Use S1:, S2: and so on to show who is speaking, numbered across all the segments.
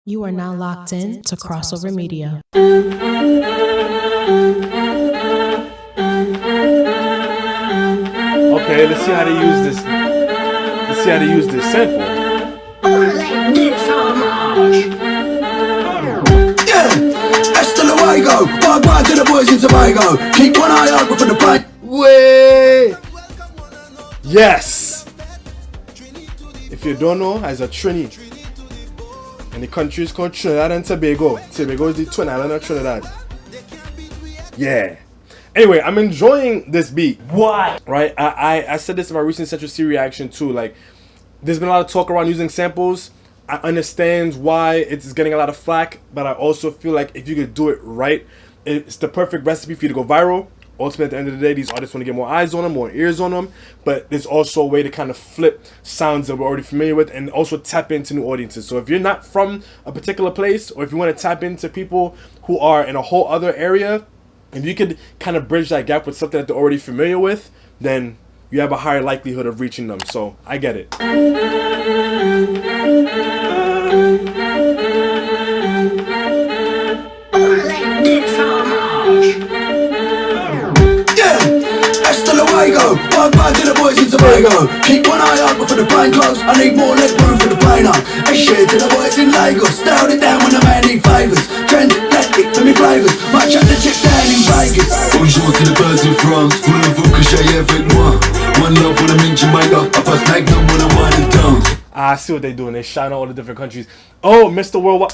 S1: You are now locked in to Crossover Media.
S2: Okay, let's see how to use this. Let's see how to use this sample.
S3: Yeah, hasta luego. Bye to the boys in Tobago. Keep one eye open for the plane.
S2: Wait. Yes. If you don't know, as a Trini, and the country is called Trinidad and Tobago. Tobago is the twin island of Trinidad. Yeah. Anyway, I'm enjoying this beat.
S4: Why?
S2: Right? I said this in my recent Central C reaction too. Like, there's been a lot of talk around using samples. I understand why it's getting a lot of flack, but I also feel like if you could do it right, it's the perfect recipe for you to go viral. Ultimately, at the end of the day, these artists want to get more eyes on them, more ears on them, but there's also a way to kind of flip sounds that we're already familiar with and also tap into new audiences. So if you're not from a particular place, or if you want to tap into people who are in a whole other area, if you could kind of bridge that gap with something that they're already familiar with, then you have a higher likelihood of reaching them. So I get it.
S3: Hasta luego. Bye to the boys in Tobago. Keep one eye open for the plane close. I need more leg room for the plane up. Hey shit to the boys in Lagos. Nailed it down when the man need favours. Transatlantic for me flavours. Might shut the chick down in Vegas.
S5: Bonjour to the birds in France. Voulez-vous coucher avec moi? One love when I'm in Jamaica. I pass Magnum when I'm winding down.
S2: I see what they're doing. They're shouting out all the different countries. Oh, Mr. Worldwide.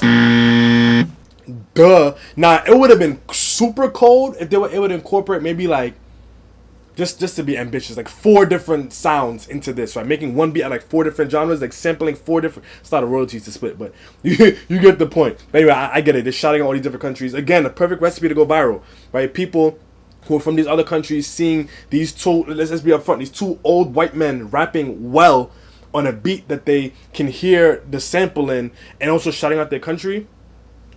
S2: Duh. Nah, it would have been super cold if they were able to incorporate maybe like, just to be ambitious, like 4 different sounds into this, right? Making one beat at like 4 different genres, like sampling 4 different. It's not a royalties to split, but you get the point. But anyway, I get it. They're shouting out all these different countries. Again, a perfect recipe to go viral, right? People who are from these other countries seeing these two. Let's just be upfront. These 2 old white men rapping well on a beat that they can hear the sample in, and also shouting out their country.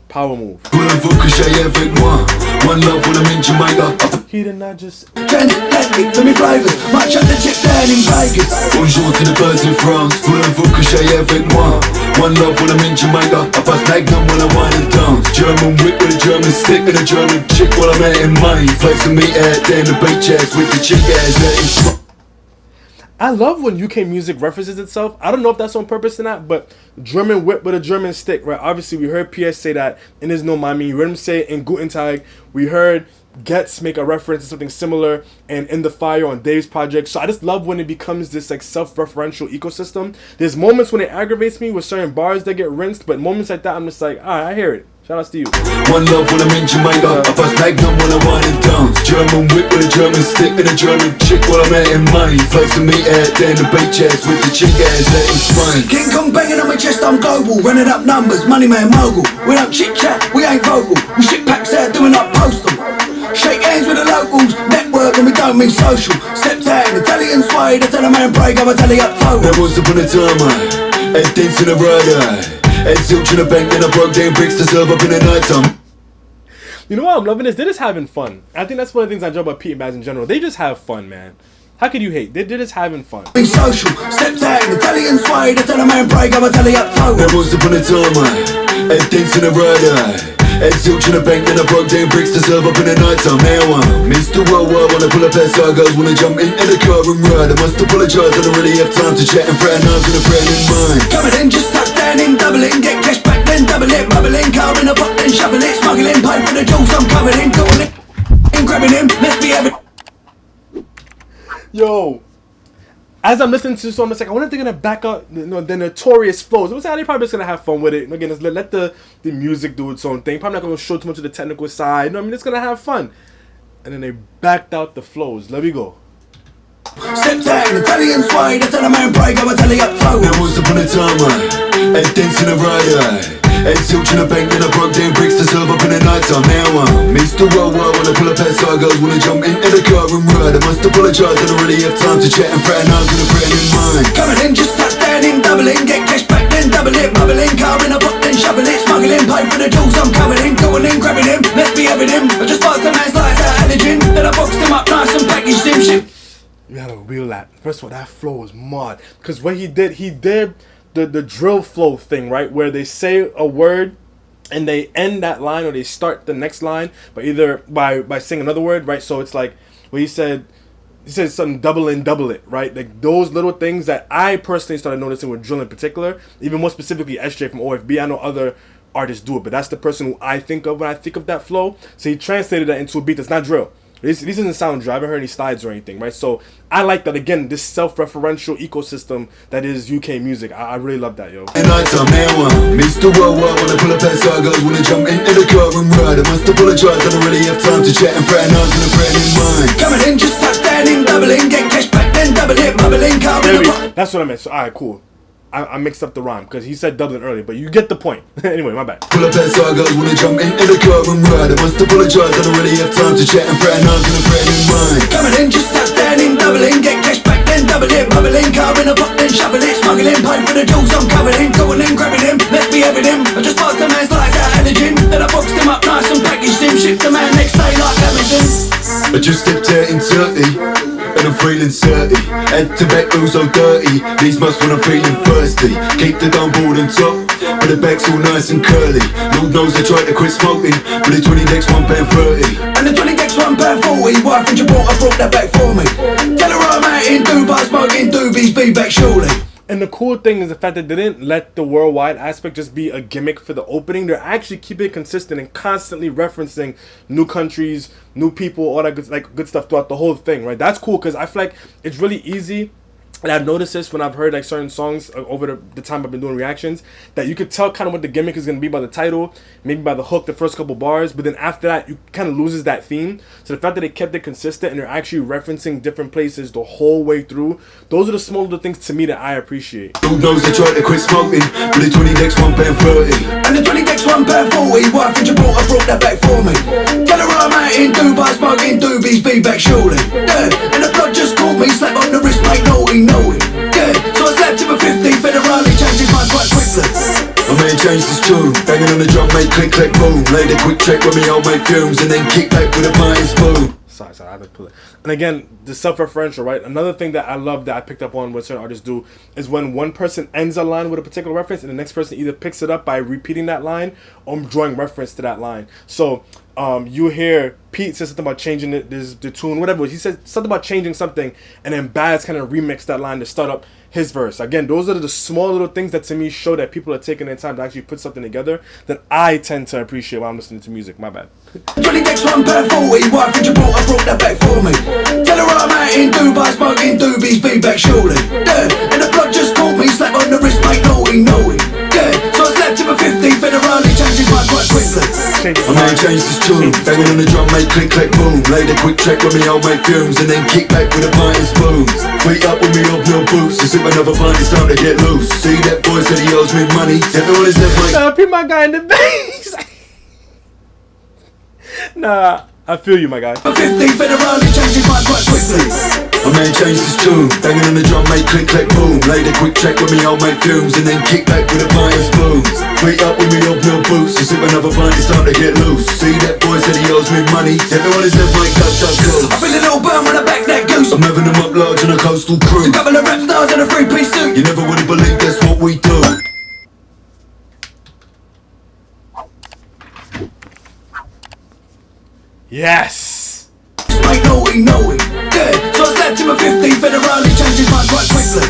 S2: Power move.
S5: Voulez-vous coucher avec moi? One love when I'm in Jamaica.
S2: He did not just.
S3: Transatlantic for me flavours. Might shut the chick down in Vegas.
S5: Bonjour to the birds in France. Voulez-vous coucher avec moi? One love when I'm in Jamaica. I pass Magnum when I'm winding down. German whip with a German stick and a German chick while I'm eating money. Play some meat out there in the beach ass with the chick ass letting.
S2: I love when UK music references itself. I don't know if that's on purpose or not, but German whip with a German stick, right? Obviously, we heard PS say that in his No Mami. We heard him say it in Guten Tag. We heard Getz make a reference to something similar and In the Fire on Dave's project. So I just love when it becomes this like self-referential ecosystem. There's moments when it aggravates me with certain bars that get rinsed, but moments like that, I'm just like, all right, I hear it. Shout out to you.
S5: One love when I'm in Jamaica. I pass Magnum when I'm winding down. German whip with a German stick and a German chick while I'm eating money. Play some meat out there in the beach ass with the chick ass letting spine.
S3: King Kong banging on my chest, I'm global. Running up numbers, money man mogul. We don't chit chat, we ain't vocal. We shit packs out doing up postal. Shake hands with the locals, network and we don't mean social. Step down, Italian suede, I tell a man break, I'm a telly up total.
S5: There was upon a time, I head dancing a ride. Head zilch in a bank, then I broke down bricks to serve up in the night time.
S2: You know what I'm loving is they're just having fun. I think that's one of the things I enjoy about Pete and Baz in general. They just have fun, man. How could you hate? They're just having fun.
S3: Be social, step down, Italian suede, I tell a man break, I'm a telly up total.
S5: There was upon a time, I head dancing a ride. Head zilch in a bank, then I broke down bricks to serve up in the night time. Now I'm Mr. Worldwide, wanna pull up past our girls, wanna jump into the car and ride. I must apologise, I don't really have time to chat and fraternize with a friend in mind.
S3: Coming in, just touch down in, doubling, get cash back, then double it, bubbling, carving a pot, then shovel it, smuggling, pay for the jokes, I'm covered in, going in, grabbing him, let's be having.
S2: Yo, as I'm listening to this song, it's like I wonder if they're gonna back up the notorious flows. They're probably just gonna have fun with it. And again, just let the music do its own thing. Probably not gonna show too much of the technical side. You know what I mean? It's gonna have fun. And then they backed out the flows. Let me go.
S3: Step down, Italian suede, I tell a man break, I'm a telly up total.
S5: There was upon a time, I head dancing a ride. Head zilch in a bank, then I broke down bricks to serve up in the night time. Now I'm Mr. Worldwide, wanna pull up past our girls, wanna jump into the car and ride. I must apologise, I don't really have time to chat and fraternize with a friend in mind.
S3: Coming in, just touch down in, doubling, get cash back, then double it, bubbling, carving a pot, then shovel it, smuggling, pay for the jokes, I'm covered in, going in, grabbing him, let's be having him. I just passed the man's lights out of the gin, then I boxed him up nice and packaged him shit.
S2: You gotta wheel that. First of all, that flow was mad. Because what he did the drill flow thing, right? Where they say a word and they end that line or they start the next line, but either by saying another word, right? So it's like when he said something double it, right? Like those little things that I personally started noticing with drill in particular, even more specifically SJ from OFB. I know other artists do it, but that's the person who I think of when I think of that flow. So he translated that into a beat that's not drill. This doesn't sound drill. I haven't heard any slides or anything, right? So I like that, again, this self-referential ecosystem that is UK music. I really love that, yo.
S5: Mr. Worldwide, wanna pull up that girls wanna jump into the car and ride. I must apologize, I don't really have time to chat and fraternize in a friend in mind.
S3: Coming in, just touch down in, doubling, get cash back, then double it, bubbling, carbon.
S2: That's what I meant. So, alright, cool. I mixed up the rhyme because he said Dublin earlier, but you get the point. Anyway, my bad.
S5: Pull up that girls wanna jump into the car and ride. I must apologize, I don't really have time to chat and fraternize in a friend in mind.
S3: Coming in, just touch down in, doubling, get cash back, then double it, bubbling, carbon, a pot, then shovel it, smuggling, pipe for the jewels, I'm covered in, going in, grabbing him, let's be having him. I just passed the man's lights out at the gym, then I boxed him up nice and packaged him, shipped the man next day like Amazon.
S5: I just stepped out in 30 and I'm feeling 30. Head to back all so dirty. These must when I'm feeling thirsty. Keep the dumb board on top, but the back's all nice and curly. Lord knows I tried to quit smoking, but the 20 decks £1.30.
S3: And the 20 decks £1.40. Wife in Gibraltar brought that back for me. Tell her I'm out in Dubai smoking doobies, be back surely.
S2: And the cool thing is the fact that they didn't let the worldwide aspect just be a gimmick for the opening. They're actually keeping it consistent and constantly referencing new countries, new people, all that good stuff throughout the whole thing, right? That's cool because I feel like it's really easy. And I've noticed this when I've heard like certain songs over the time I've been doing reactions, that you could tell kind of what the gimmick is going to be by the title, maybe by the hook, the first couple bars, but then after that, you kind of loses that theme. So the fact that they kept it consistent and they're actually referencing different places the whole way through, those are the small little things to me that I appreciate.
S5: Who knows I tried to quit smoking, but the 20 decks £1.30.
S3: And the 20 decks £1.40. Wife in Gibraltar brought that back for me. Tell her I'm out in Dubai smoking doobies, be back surely. Yeah, and the blood just caught me, slap on the wrist, mate, naughty. Yeah, so I slapped him a 50, federally changed his mind quite quickly.
S5: My man changed his tune, banging on the drum, make click, click, boom. Laid a quick track with me, I'll make films, and then kick back with a pint and spoon.
S2: Sorry, I had to pull it. And again, the self-referential, right? Another thing that I love that I picked up on what certain artists do is when one person ends a line with a particular reference and the next person either picks it up by repeating that line or drawing reference to that line. So you hear Pete says something about changing the tune, whatever. He said something about changing something, and then Baz kind of remixed that line to start up his verse. Again, those are the small little things that to me show that people are taking their time to actually put something together that I tend to appreciate while I'm listening to music. My bad.
S3: 20 decks £1.40. Wife in Gibraltar brought that back for me. Tell her I'm out in Dubai smoking doobies, be back surely. Yeah, and the blood just caught me, slap on the wrist, mate, naughty. Yeah, so I slapped him a 50, federally changed his mind quite quickly.
S5: My man changed his tune, banging on the drum, make click, click, boom. Laid a quick track with me, I'll make films, and then kick back with a pint and spoons. Feet up with me, up no boots, and sip another pint, it's time to get loose. See that boy said he owes me money, everyone is that way.
S2: Put my guy in the bass. Nah, I feel you, my guy.
S3: 50, federally changed his mind quite quickly.
S5: My man changed his tune, banging on the drum, make click, click, boom. Laid a quick track with me, I'll make films, and then kick back with a pint and spoons. Feet up with me, up no boots, and sip another pint, it's time to get loose. See that boy said he owes me money, everyone is that way, go.
S3: I feel a little burn when I back that goose.
S5: I'm having them up large in a coastal crew.
S3: A couple of rap stars in a three-piece suit.
S5: You never would've believed that's what we do.
S2: Yes.
S3: Mate, naughty. Yeah, so I slapped him a 50, federally changed his mind quite quickly.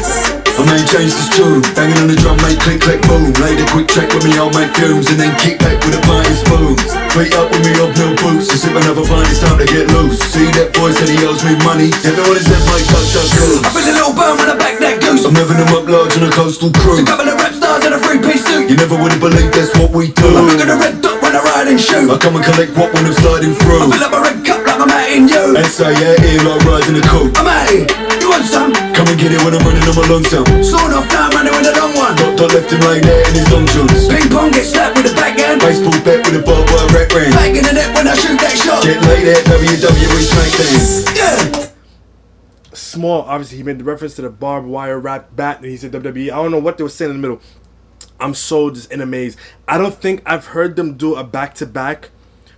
S5: My man changed his tune, banging on the drum, make click, click, boom. Laid a quick track with me, I'll make films, and then kick back with a pint and spoons. Feet up with me, up no boots, and sip another pint, it's time to get loose. See that boy said he owes me money, everyone is that way, go.
S3: I feel a little burn when I back that goose.
S5: I'm having them up large in a coastal crew.
S3: A couple of rap stars in a three-piece suit.
S5: You never would've believed that's what we do.
S3: I'm looking a red dot when I ride and shoot.
S5: I come and collect what when I'm sliding
S3: I
S5: through.
S3: fill up a red cup like I'm out in you.
S5: S.A. yeah, like riding a coupe.
S3: I'm at it, you want some?
S5: Come and get it when I'm running on my long time.
S3: Sawn off now, I'm running with a long one.
S5: Dot left him laying there in his long johns.
S3: Ping pong gets slapped with a backhand.
S5: Baseball bat with a barbed wire rat ran.
S3: Bang in the net when I shoot that shot.
S5: Get laid at WWE SmackDown.
S3: Yeah.
S2: Small, obviously, he made the reference to the barbed wire rap bat, and he said WWE. I don't know what they were saying in the middle. I'm so just in amaze. I don't think I've heard them do a back-to-back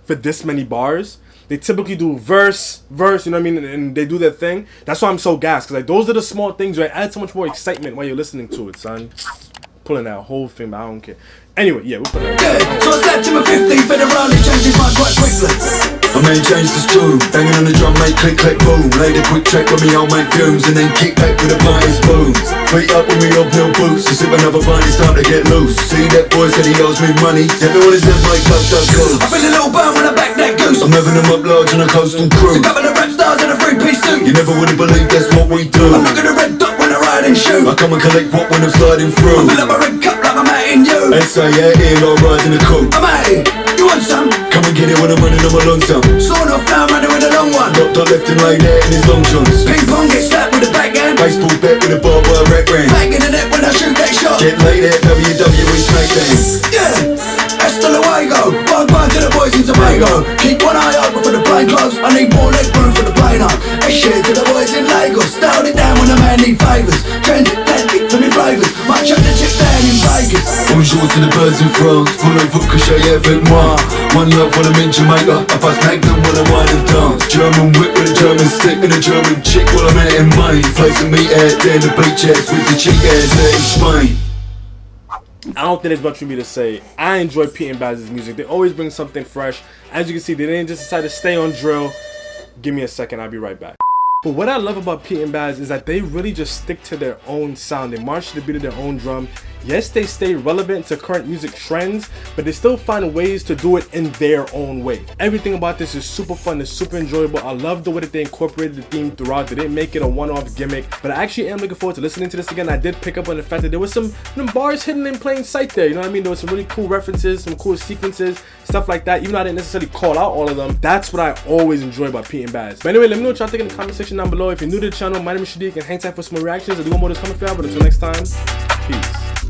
S2: for this many bars. They typically do verse, you know what I mean, and they do their thing. That's why I'm so gassed, because like those are the small things, right? Add so much more excitement while you're listening to it, son. pulling that whole thing, but I don't care. Anyway, yeah, we'll put that.
S3: Yeah, so I slept to my 15th and around it changes mine quite quickly.
S5: I maintain this tune, banging on the drum, make click, click, boom. Laid a quick track with me, I'll make fumes, and then kick back with the pint spoons. Feet up with me, up no boots, to sip another pint, it's time to get loose. See that boy said he owes me money, tell me what is that my club does go.
S3: I feel a little burn when I back that goose.
S5: I'm having them up large on a coastal cruise.
S3: A couple of rap stars in a 3-piece suit.
S5: You never would've believed that's what we do.
S3: I'm looking at a red dot when I ride and shoot.
S5: I come and collect what when I'm sliding through.
S3: I fill up a red cup like I'm at in you.
S5: S.A.A. got rise in the coupe.
S3: I'm at it, you want some?
S5: Come and get it when I'm running on my long time.
S3: Sawn off now, I'm running with a long one.
S5: Dropped on left and lay there in his long johns.
S3: Ping pong get slapped with a backhand.
S5: Baseball bat with a barbed wire rap brand.
S3: Bang in the net when I shoot that shot.
S5: Get laid at WWE SmackDown.
S3: Yeah, hasta luego. One bar to the boys in Tobago. Keep one eye open for the plane close. I need more leg room for the plane up. A share to the boys in Lagos. Down it down when the man need favours. Transatlantic to me flavours. Might chuck the chips down in Vegas.
S5: Bonjour to the birds in France. Voulez-vous que j'aille avec moi? One love when I'm in Jamaica. I pass Magnum when I wine and dance. German whip with a German stick and a German chick while I'm out in Maine. Placing me out there in the beach ass with the cheek ass there in Spain.
S2: I don't think there's much for me to say. I enjoy Pete and Baz's music. They always bring something fresh. As you can see, they didn't just decide to stay on drill. Give me a second, I'll be right back. But what I love about Pete and Baz is that they really just stick to their own sound. They march to the beat of their own drum. Yes, they stay relevant to current music trends, but they still find ways to do it in their own way. Everything about this is super fun, it's super enjoyable. I love the way that they incorporated the theme throughout. They didn't make it a one-off gimmick, but I actually am looking forward to listening to this again. I did pick up on the fact that there was some bars hidden in plain sight there, you know what I mean? There was some really cool references, some cool sequences, stuff like that. Even though I didn't necessarily call out all of them, that's what I always enjoy about Pete and Baz. But anyway, let me know what y'all think in the comment section down below. If you're new to the channel, my name is Shadiq, and hang tight for some more reactions. I do want more of this coming for y'all, but until next time, peace.